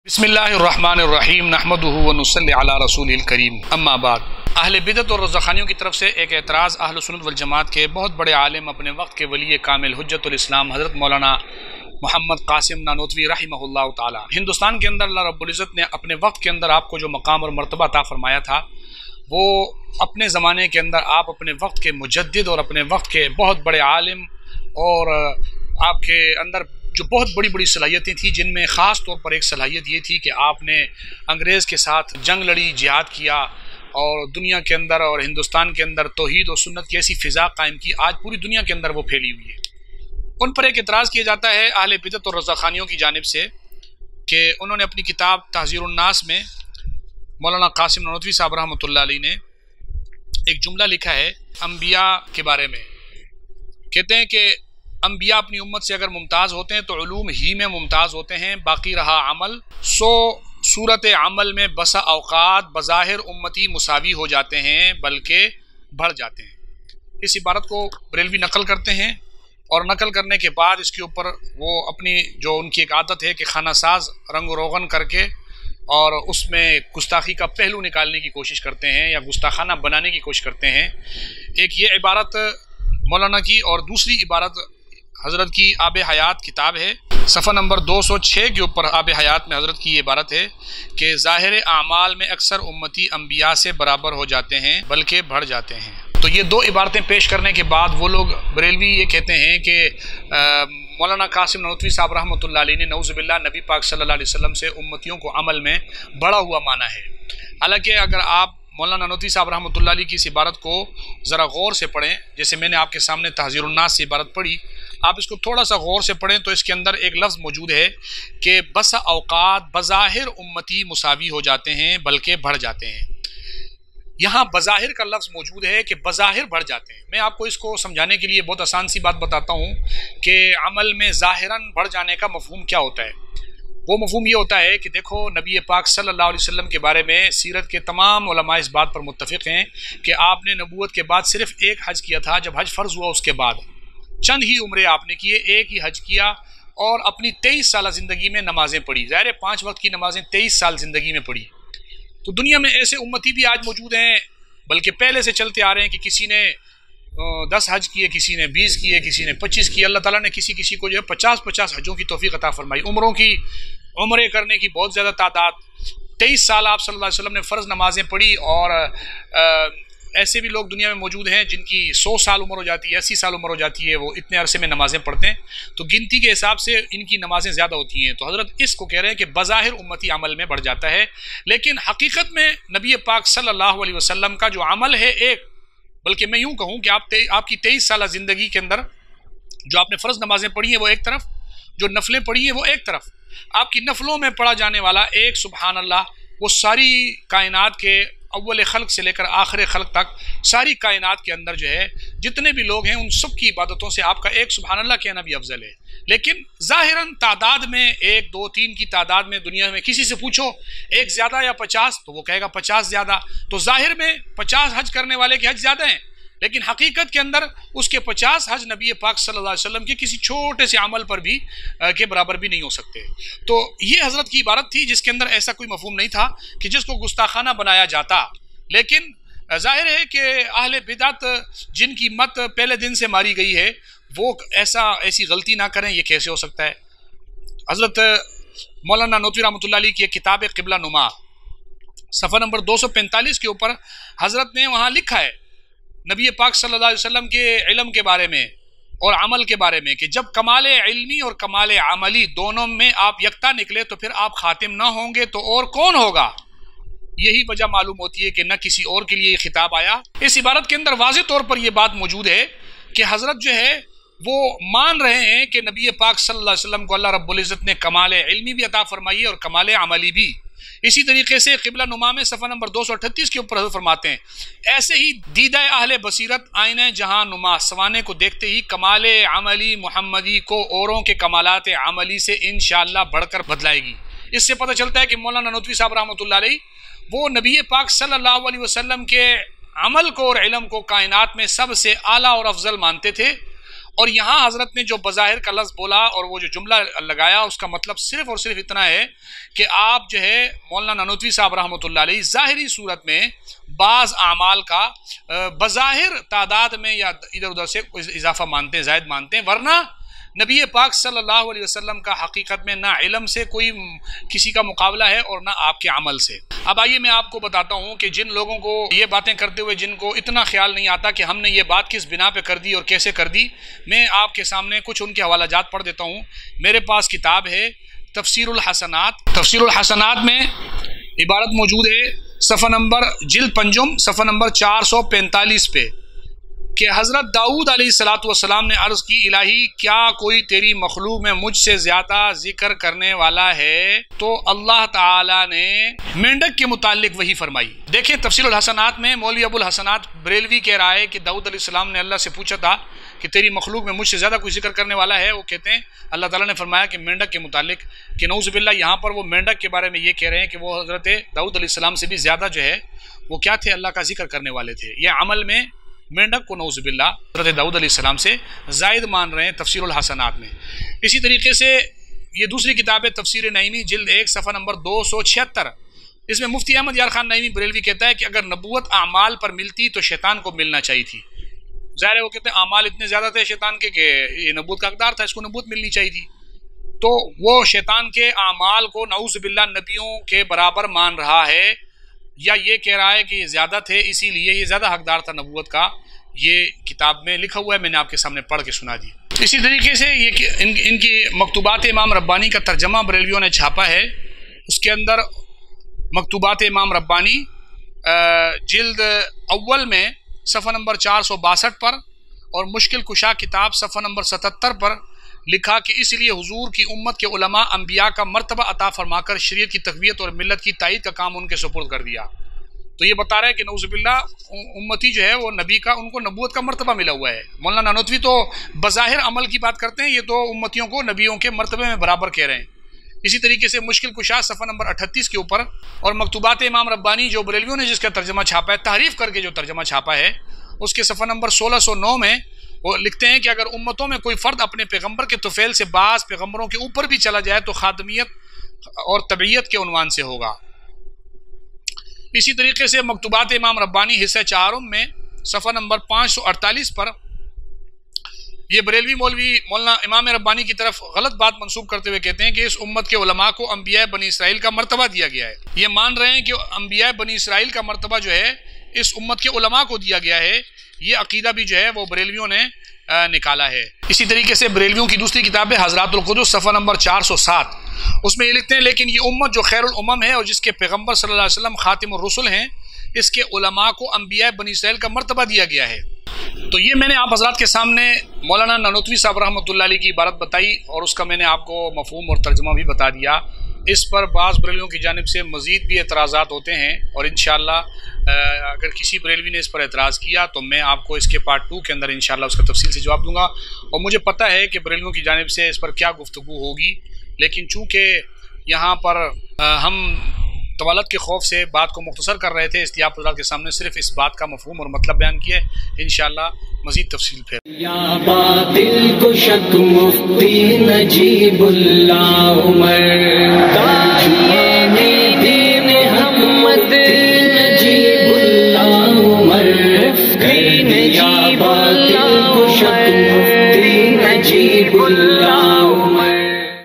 बिस्मिल्लाहिर्रहमानिर्रहीम नहमदुहु व नुसल्ली अला रसूलिल करीम अम्मा बाद। अहले बिदअत और रज़ाख़ानियों की तरफ से एक एतराज़ अहले सुन्नत वल जमात के बहुत बड़े आलिम अपने वक्त के वली कामिल हुज्जतुल इस्लाम हज़रत मौलाना मोहम्मद कासिम नानोतवी रहमहुल्लाह ताला, हिंदुस्तान के अंदर अल्लाह रब्बुल इज़्ज़त ने अपने वक्त के अंदर आपको जो मकाम और मर्तबा अता फरमाया था, वो अपने ज़माने के अंदर आप अपने वक्त के मुजद्दिद और अपने वक्त के बहुत बड़े आलिम और आपके अंदर जो बहुत बड़ी बड़ी सलाहियतें थी, जिनमें ख़ास तौर पर एक सलाहियत ये थी कि आपने अंग्रेज़ के साथ जंग लड़ी, जिहाद किया और दुनिया के अंदर और हिंदुस्तान के अंदर तौहीद और सुन्नत की ऐसी फ़िज़ा कायम की, आज पूरी दुनिया के अंदर वो फैली हुई है। उन पर एक एतराज़ किया जाता है अहले बिदअत और रज़ाख़ानियों की जानिब से कि उन्होंने अपनी किताब तहज़ीरुन नास में मौलाना कासिम नानोतवी साहब रहमतुल्लाह अलैह ने एक जुमला लिखा है अंबिया के बारे में। कहते हैं कि अंबिया अपनी उम्मत से अगर मुमताज़ होते हैं तो उलूम ही में मुमताज़ होते हैं, बाकी रहा अमल। सूरत अमल में बसा औकात बज़ाहिर उम्मती मुसावी हो जाते हैं, बल्कि बढ़ जाते हैं। इस इबारत को बरेलवी नकल करते हैं और नकल करने के बाद इसके ऊपर वो अपनी जो उनकी एक आदत है कि खाना साज रंग रोगन करके और उसमें गुस्ताखी का पहलू निकालने की कोशिश करते हैं या गुस्ताखाना बनाने की कोशिश करते हैं। एक ये इबारत मौलाना की और दूसरी इबारत हज़रत की आब हयात किताब है, सफ़ा नंबर 206 के ऊपर आब हयात में हज़रत की ये इबारत है कि ज़ाहिर आमाल में अक्सर उम्मती अंबिया से बराबर हो जाते हैं, बल्कि बढ़ जाते हैं। तो ये दो इबारतें पेश करने के बाद वो लोग बरेलवी ये कहते हैं कि मौलाना कासिम नानोतवी साहब रहमतुल्लाह अलैह ने नऊज़ुबिल्लाह नबी पाक सल्लल्लाहु अलैहि वसल्लम से उम्मतियों को अमल में बढ़ा हुआ माना है। हालांकि अगर आप मौलाना नानोतवी साहब रहमतुल्लाह अलैह की इस इबारत को ज़रा गौर से पढ़ें, जैसे मैंने आपके सामने तहज़ीरुन नास से इबारत पढ़ी, आप इसको थोड़ा सा गौर से पढ़ें तो इसके अंदर एक लफ्ज़ मौजूद है कि बस औकात बज़ाहिर उम्मती मुसावी हो जाते हैं, बल्कि बढ़ जाते हैं। यहाँ बज़ाहिर का लफ्ज़ मौजूद है कि बज़ाहिर बढ़ जाते हैं। मैं आपको इसको समझाने के लिए बहुत आसान सी बात बताता हूँ कि अमल में ज़ाहिरन बढ़ जाने का मफ़हूम क्या होता है। वो मफ़हूम ये होता है कि देखो, नबी पाक सल्लल्लाहु अलैहि वसल्लम के बारे में सीरत के तमाम उलमा इस बात पर मुत्तफ़िक़ हैं कि आपने नबूवत के बाद सिर्फ़ एक हज किया था। जब हज फ़र्ज़ हुआ उसके बाद चंद ही उम्रें आपने किए, एक ही हज किया और अपनी 23 साल ज़िंदगी में नमाज़ें पढ़ी। ज़ाहिर है 5 वक्त की नमाज़ें 23 साल ज़िंदगी में पढ़ी। तो दुनिया में ऐसे उम्मती भी आज मौजूद हैं, बल्कि पहले से चलते आ रहे हैं कि किसी ने 10 हज किए, किसी ने 20 किए, किसी ने 25 किए। अल्लाह ताला ने किसी किसी को जो है 50-50 हजों की तौफ़ीक़ अता फरमाई। उम्रें करने की बहुत ज़्यादा तादाद। 23 साल आप सल्लल्लाहु अलैहि वसल्लम ने फ़र्ज़ नमाज़ें पढ़ी और ऐसे भी लोग दुनिया में मौजूद हैं जिनकी 100 साल उम्र हो जाती है, 80 साल उम्र हो जाती है, वो इतने अरसे में नमाज़ें पढ़ते हैं। तो गिनती के हिसाब से इनकी नमाज़ें ज़्यादा होती हैं। तो हज़रत इसको कह रहे हैं कि बज़ाहिर उम्मती अमल में बढ़ जाता है, लेकिन हकीकत में नबी पाक सल्लल्लाहु अलैहि वसल्लम का जो अमल है एक, बल्कि मैं यूँ कहूँ कि आपकी 23 साल ज़िंदगी के अंदर जो आपने फ़र्ज़ नमाज़ें पढ़ी हैं वो एक तरफ, जो नफलें पढ़ी हैं वो एक तरफ। आपकी नफलों में पढ़ा जाने वाला एक सुबहान अल्लाह, वो सारी कायनात के अव्वल खल्क से लेकर आखिर खल्क तक सारी कायनात के अंदर जो है जितने भी लोग हैं उन सब की इबादतों से आपका एक सुबहान अल्लाह कहना भी अफजल है। लेकिन ज़ाहिरन तादाद में 1, 2, 3 की तादाद में दुनिया में किसी से पूछो एक ज़्यादा या 50, तो वो कहेगा 50 ज़्यादा। तो ज़ाहिर में 50 हज करने वाले के हज ज़्यादा हैं, लेकिन हकीकत के अंदर उसके 50 हज नबी पाक सल्लल्लाहु अलैहि वसल्लम के किसी छोटे से अमल पर भी के बराबर भी नहीं हो सकते। तो ये हज़रत की इबारत थी जिसके अंदर ऐसा कोई मफहूम नहीं था कि जिसको गुस्ताखाना बनाया जाता। लेकिन ज़ाहिर है कि अहले बिदअत जिनकी मत पहले दिन से मारी गई है वो ऐसी गलती ना करें, ये कैसे हो सकता है। हज़रत मौलाना नानोतवी रहमतुल्लाह अलैह की एक किताब है क़िबला नुमा, सफ़ा नंबर 245 के ऊपर हज़रत ने वहाँ लिखा है नबी पाक सल्लल्लाहु अलैहि वसल्लम के इल्म के बारे में और अमल के बारे में कि जब कमाल इल्मी और कमाल अमली दोनों में आप यकता निकले तो फिर आप खातिम ना होंगे तो और कौन होगा। यही वजह मालूम होती है कि न किसी और के लिए खिताब आया। इस इबारत के अंदर वाज़ेह तौर पर यह बात मौजूद है कि हज़रत जो है वो मान रहे हैं कि नबी पाक सल्लल्लाहु अलैहि वसल्लम को अल्लाह रब्बुल इज़्ज़त ने कमाल इल्मी भी अता फरमाई है और कमाल अमली भी। इसी तरीके से क़िबला नुमा में सफ़ा नंबर 238 के ऊपर फरमाते हैं, ऐसे ही दीदा अहले बसीरत आईने जहां नुमा सवाने को देखते ही कमाल अमली मुहम्मदी को औरों के कमालात अमली से इंशाअल्लाह बढ़कर बदलाएगी। इससे पता चलता है कि मौलाना नानोतवी साहब रहमतुल्लाह अलैह वो नबी पाक सल्लल्लाहु अलैहि वसल्लम के अमल को और इल्म को कायनात में सबसे आला और अफजल मानते थे اور یہاں حضرت نے جو بظاہر کا لفظ بولا اور وہ جو جملہ لگایا اس کا مطلب صرف اور صرف اتنا ہے کہ آپ جو ہے مولانا نانوتوی صاحب رحمۃ اللہ علیہ ظاہری صورت میں بعض اعمال کا بظاہر تعداد میں یا ادھر ادھر سے اضافہ مانتے ہیں، زائد مانتے ہیں، ورنہ نبی پاک صلی اللہ علیہ وسلم کا حقیقت میں نہ علم سے کوئی کسی کا مقابلہ ہے اور نہ آپ کے عمل سے۔ اب آئیے میں آپ کو بتاتا ہوں کہ جن لوگوں کو یہ باتیں کرتے ہوئے جن کو اتنا خیال نہیں آتا کہ ہم نے یہ بات کس بنا پہ کر دی اور کیسے کر دی، میں آپ کے سامنے کچھ ان کے حوالہ جات پڑھ دیتا ہوں۔ میرے پاس کتاب ہے تفسیر الحسنات، تفسیر الحسنات میں عبارت موجود ہے صفحہ نمبر جلد پنجم صفحہ نمبر 445 پہ کہ حضرت داؤد علیہ السلام نے عرض کی الہی کیا کوئی تیری مخلوق میں مجھ سے زیادہ ذکر کرنے والا ہے؟ تو اللہ تعالیٰ نے مینڈک کے متعلق وہی فرمائی۔ دیکھیں تفسیر الحسنات میں مولوی ابو الحسنات بریلوی کہہ رہا ہے کہ داؤد علیہ السلام نے اللہ سے پوچھا تھا کہ تیری مخلوق میں مجھ سے زیادہ کوئی ذکر کرنے والا ہے؟ وہ کہتے ہیں اللہ تعالیٰ نے فرمایا کہ مینڈک کے متعلق کہ نعوذ باللہ یہاں پر وہ مینڈک کے بارے میں یہ کہہ رہے ہیں کہ وہ حضرت داؤد علیہ السلام سے بھی زیادہ جو ہے وہ کیا تھے، اللہ کا ذکر کرنے والے تھے۔ یہ عمل میں مینڈک کو نعوذ باللہ حضرت داؤد علیہ السلام سے زائد مان رہے ہیں تفسیر الحسنات میں۔ اسی طریقے سے یہ دوسری کتاب ہے تفسیر نعیمی جلد 1 صفحہ نمبر 276، اس میں مفتی احمد یار خان نعیمی بریلوی کہتا ہے کہ اگر نبوت اعمال پر ملتی تو شیطان کو ملنا چاہیے تھی۔ ظاہر ہے وہ کہتے ہیں اعمال اتنے زیادہ تھے شیطان کے کہ یہ نبوت کا حقدار تھا، اس کو نبوت ملنی چاہیے تھی، تو وہ شیطان کے اعمال کو نعوذ باللہ نبیوں کے برابر مان رہا ہے یا یہ کہہ رہا ہے کہ یہ زیادہ تھے اسی لیے یہ زیادہ حقدار تھا نبوت کا۔ یہ کتاب میں لکھا ہوا ہے، میں نے آپ کے سامنے پڑھ کے سنا دی۔ اسی طریقے سے یہ ان کی مکتوبات امام ربانی کا ترجمہ بریلویوں نے چھاپا ہے، اس کے اندر مکتوبات امام ربانی جلد اول میں صفحہ نمبر 462 پر اور مشکل کشا کتاب صفحہ نمبر 77 پر لکھا کہ اس لیے حضور کی امت کے علماء انبیاء کا مرتبہ عطا فرما کر شریعت کی تقویت اور ملت کی تائید کا کام ان کے سپرد کر دیا۔ تو یہ بتا رہا ہے کہ نعوذ باللہ امتی جو ہے وہ نبی کا ان کو نبوت کا مرتبہ ملا ہوا ہے۔ مولانا نانوتوی تو بظاہر عمل کی بات کرتے ہیں، یہ تو امتیوں کو نبیوں کے مرتبے میں برابر کہہ رہے ہیں۔ اسی طریقے سے مشکل کشا صفحہ نمبر 38 کے اوپر اور مکتوبات امام ربانی جو بریلویوں نے جس کا ترجمہ چھاپا ہے، تحریف کر کے جو ترجمہ چھاپا ہے، اس کے صفحہ نمبر 1609 میں وہ لکھتے ہیں کہ اگر امتوں میں کوئی فرد اپنے پیغمبر کے طفیل سے بعض پیغمبروں کے اوپر بھی چلا جائے تو خادمیت اور تبعیت کے عنوان سے ہوگا۔ اسی طریقے سے مکتوبات امام ربانی حصہ چہارم میں صفحہ نمبر 548 پر یہ بریلوی مولوی مولانا امام ربانی کی طرف غلط بات منسوب کرتے ہوئے کہتے ہیں کہ اس امت کے علماء کو انبیاء بنی اسرائیل کا مرتبہ دیا گیا ہے۔ یہ مان رہے ہیں کہ انبیاء بنی اسرائیل کا مرتبہ جو ہے اس امت کے علماء کو دیا گیا ہے۔ یہ عقیدہ بھی جو ہے وہ بریلویوں نے نکالا ہے۔ اسی طریقے سے بریلویوں کی دوسری کتاب ہے حضرات القدس صفحہ نمبر 407، اس میں یہ لکھتے ہیں لیکن یہ امت جو خیر الامم ہے اور جس کے پیغمبر صلی اللہ علیہ وسلم خاتم الرسل ہیں، اس کے علماء کو انبیاء بنی اسرائیل کا مرتبہ دیا گیا ہے۔ تو یہ میں نے آپ حضرات کے سامنے مولانا نانوتوی صاحب رحمۃ اللہ علیہ کی عبارت بتائی اور اس کا میں نے آپ کو مفہوم اور ترجمہ بھی بتا دیا۔ اس پر بعض بریلویوں کی جانب سے مزید بھی اعتراضات ہوتے ہیں اور انشاءاللہ اگر کسی بریلوی نے اس پر اعتراض کیا تو میں آپ کو اس کے پارٹ 2 کے اندر انشاءاللہ اس کا تفصیل سے جواب دوں گا۔ اور مجھے پتہ ہے کہ بریلویوں کی جانب سے اس پر کیا گفتگو ہوگی، لیکن چونکہ یہاں پر ہم طوالت کے خوف سے بات کو مختصر کر رہے تھے، اس لیے آپ حضرات کے سامنے صرف اس بات کا مفہوم اور مطلب بیان کیا ہے۔ انشاءاللہ مزید تفصیل پھر یا باطل کو شک مفتی نجیب اللہ عمر